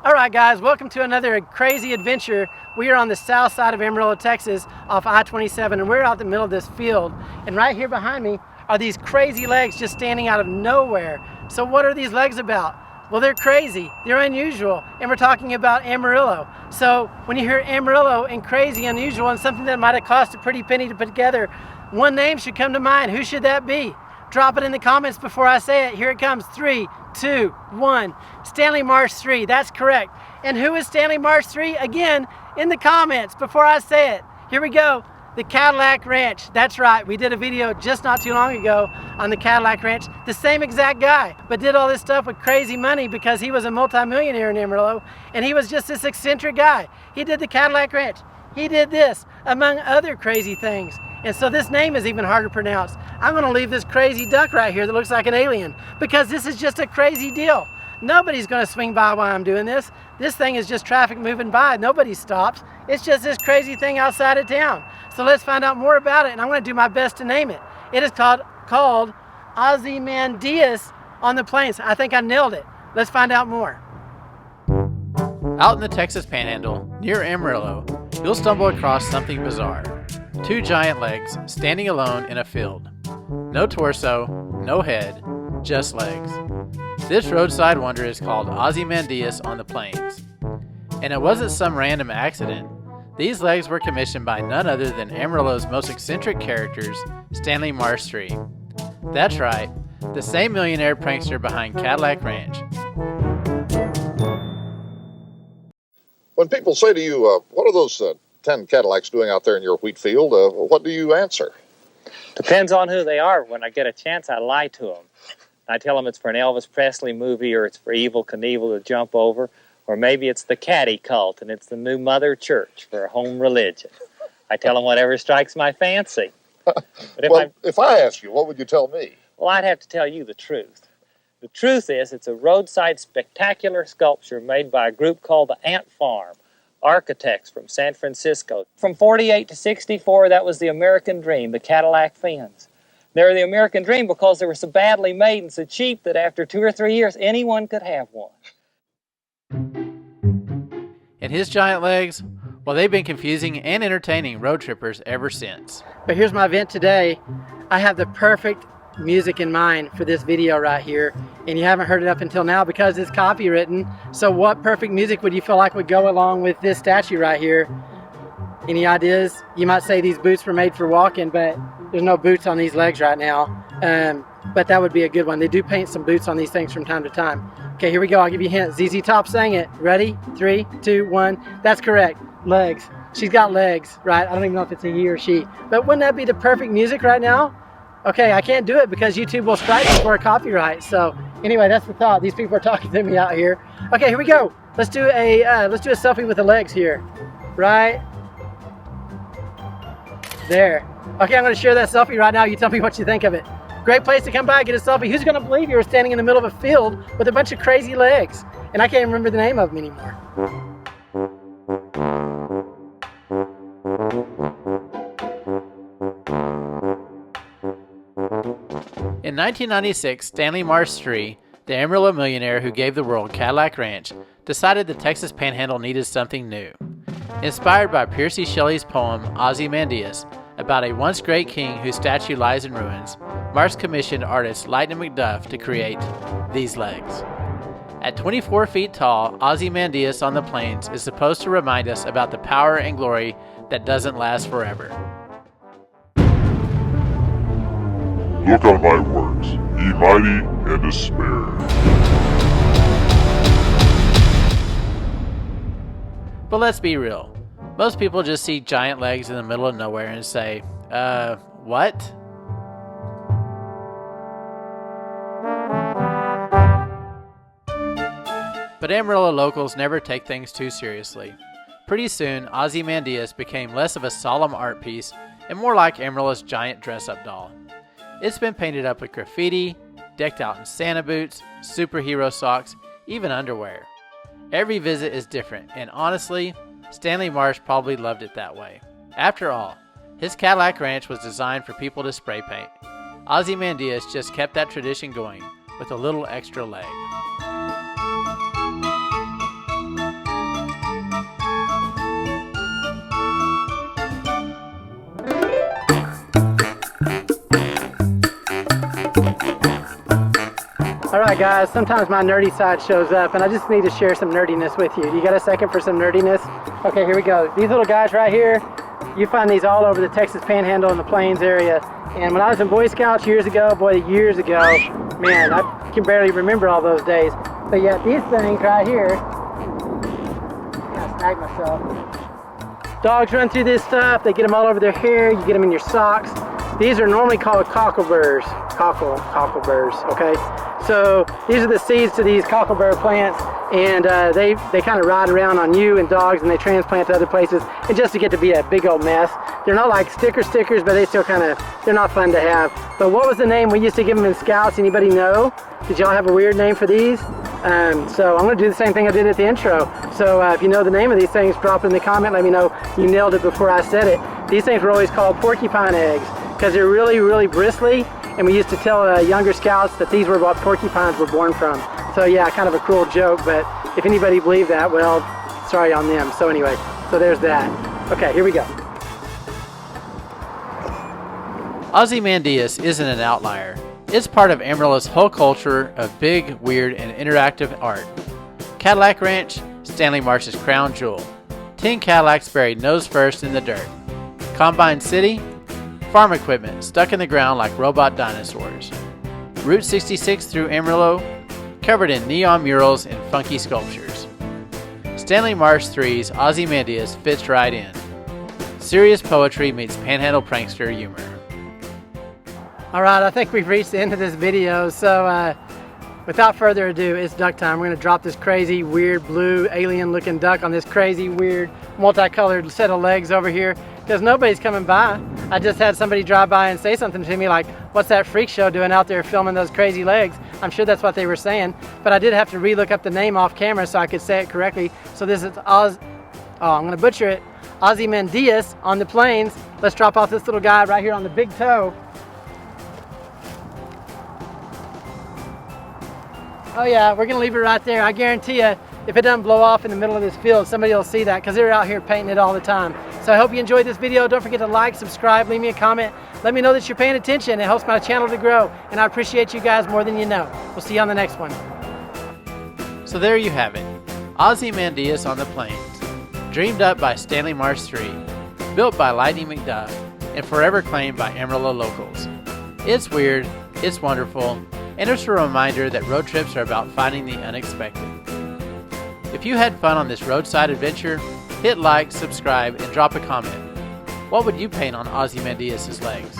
All right, guys, welcome to another crazy adventure. We are on the south side of Amarillo, Texas, off I-27, and we're out in the middle of this field. And right here behind me are these crazy legs just standing out of nowhere. So what are these legs about? Well, they're crazy, they're unusual, and we're talking about Amarillo. So when you hear Amarillo and crazy, unusual, and something that might have cost a pretty penny to put together, one name should come to mind. Who should that be? Drop it in the comments before I say it. Here it comes. 3, 2, 1. Stanley Marsh 3. That's correct. And who is Stanley Marsh 3? Again, in the comments before I say it. Here we go. The Cadillac Ranch. That's right. We did a video just not too long ago on the Cadillac Ranch. The same exact guy, but did all this stuff with crazy money because he was a multimillionaire in Amarillo, and he was just this eccentric guy. He did the Cadillac Ranch. He did this, among other crazy things. And so this name is even harder to pronounce. I'm gonna leave this crazy duck right here that looks like an alien because this is just a crazy deal. Nobody's gonna swing by while I'm doing this. This thing is just traffic moving by. Nobody stops. It's just this crazy thing outside of town. So let's find out more about it, and I'm gonna do my best to name it. It is called Ozymandias on the plains. I think I nailed it. Let's find out more. Out in the Texas Panhandle, near Amarillo, you'll stumble across something bizarre. 2 giant legs standing alone in a field. No torso, no head, just legs. This roadside wonder is called Ozymandias on the plains. And it wasn't some random accident. These legs were commissioned by none other than Amarillo's most eccentric characters, Stanley Marsh III. That's right, the same millionaire prankster behind Cadillac Ranch. When people say to you, what are those 10 Cadillacs doing out there in your wheat field, what do you answer? Depends on who they are. When I get a chance, I lie to them. I tell them it's for an Elvis Presley movie, or it's for Evel Knievel to jump over, or maybe it's the Caddy cult and it's the new Mother Church for a home religion. I tell them whatever strikes my fancy. But if I ask you, what would you tell me? Well, I'd have to tell you the truth. The truth is, it's a roadside spectacular sculpture made by a group called the Ant Farm, architects from San Francisco. From 48 to 64, that was the American dream, the Cadillac fins. They were the American dream because they were so badly made and so cheap that after 2 or 3 years, anyone could have one. And his giant legs, well, they've been confusing and entertaining road trippers ever since. But here's my event today. I have the perfect music in mind for this video right here, and you haven't heard it up until now because it's copywritten. So what perfect music would you feel like would go along with this statue right here? Any ideas? You might say these boots were made for walking, but there's no boots on these legs right now. But that would be a good one. They do paint some boots on these things from time to time. Okay, here we go. I'll give you a hint. ZZ Top sang it. Ready? 3, 2, 1. That's correct. Legs. She's got legs, right? I don't even know if it's a he or she. But wouldn't that be the perfect music right now? Okay, I can't do it because YouTube will strike me for a copyright. So anyway, that's the thought. These people are talking to me out here. Okay, here we go. Let's do a selfie with the legs here. Right there. Okay, I'm going to share that selfie right now. You tell me what you think of it. Great place to come by and get a selfie. Who's going to believe you were standing in the middle of a field with a bunch of crazy legs? And I can't even remember the name of them anymore. In 1996, Stanley Marsh III, the Amarillo millionaire who gave the world Cadillac Ranch, decided the Texas Panhandle needed something new. Inspired by Percy Shelley's poem Ozymandias, about a once great king whose statue lies in ruins, Marsh commissioned artist Lightning McDuff to create these legs. At 24 feet tall, Ozymandias on the plains is supposed to remind us about the power and glory that doesn't last forever. Look on my works, ye mighty, and despair. But let's be real. Most people just see giant legs in the middle of nowhere and say, what? But Amarillo locals never take things too seriously. Pretty soon, Ozymandias became less of a solemn art piece and more like Amarillo's giant dress-up doll. It's been painted up with graffiti, decked out in Santa boots, superhero socks, even underwear. Every visit is different, and honestly, Stanley Marsh probably loved it that way. After all, his Cadillac Ranch was designed for people to spray paint. Ozymandias just kept that tradition going with a little extra leg. guys, sometimes my nerdy side shows up and I just need to share some nerdiness with you. You got a second for some nerdiness? Okay, here we go. These little guys right here, you find these all over the Texas Panhandle and the Plains area. And when I was in Boy Scouts years ago, years ago, man, I can barely remember all those days. But yeah, these things right here, I snag myself. Dogs run through this stuff, they get them all over their hair, you get them in your socks. These are normally called cockleburrs, cockleburrs, okay? So these are the seeds to these cockleburr plants, and they kind of ride around on you and dogs, and they transplant to other places, and just to get to be a big old mess. They're not like stickers, but they still kind of, they're not fun to have. But what was the name we used to give them in Scouts? Anybody know? Did y'all have a weird name for these? So I'm gonna do the same thing I did at the intro. So if you know the name of these things, drop it in the comment, let me know you nailed it before I said it. These things were always called porcupine eggs, because they're really, really bristly, and we used to tell younger Scouts that these were what porcupines were born from. So yeah, kind of a cruel joke, but if anybody believed that, well, sorry on them. So anyway, so there's that. Okay, here we go. Ozymandias isn't an outlier. It's part of Amarillo's whole culture of big, weird, and interactive art. Cadillac Ranch, Stanley Marsh's crown jewel. 10 Cadillacs buried nose first in the dirt. Combine City, farm equipment stuck in the ground like robot dinosaurs. Route 66 through Amarillo, covered in neon murals and funky sculptures. Stanley Marsh 3's Ozymandias fits right in. Serious poetry meets panhandle prankster humor. All right, I think we've reached the end of this video, so without further ado, it's duck time. We're gonna drop this crazy, weird, blue, alien-looking duck on this crazy, weird, multicolored set of legs over here, because nobody's coming by. I just had somebody drive by and say something to me like, what's that freak show doing out there filming those crazy legs? I'm sure that's what they were saying, but I did have to re-look up the name off camera so I could say it correctly. So this is I'm gonna butcher it, Ozymandias on the plains. Let's drop off this little guy right here on the big toe. Oh yeah, we're gonna leave it right there. I guarantee you, if it doesn't blow off in the middle of this field, somebody will see that, because they're out here painting it all the time. So I hope you enjoyed this video. Don't forget to like, subscribe, leave me a comment. Let me know that you're paying attention. It helps my channel to grow, and I appreciate you guys more than you know. We'll see you on the next one. So there you have it. Ozymandias on the Plains. Dreamed up by Stanley Marsh III. Built by Lightning McDuff. And forever claimed by Amarillo locals. It's weird, it's wonderful, and it's a reminder that road trips are about finding the unexpected. If you had fun on this roadside adventure, hit like, subscribe, and drop a comment. What would you paint on Ozymandias' legs?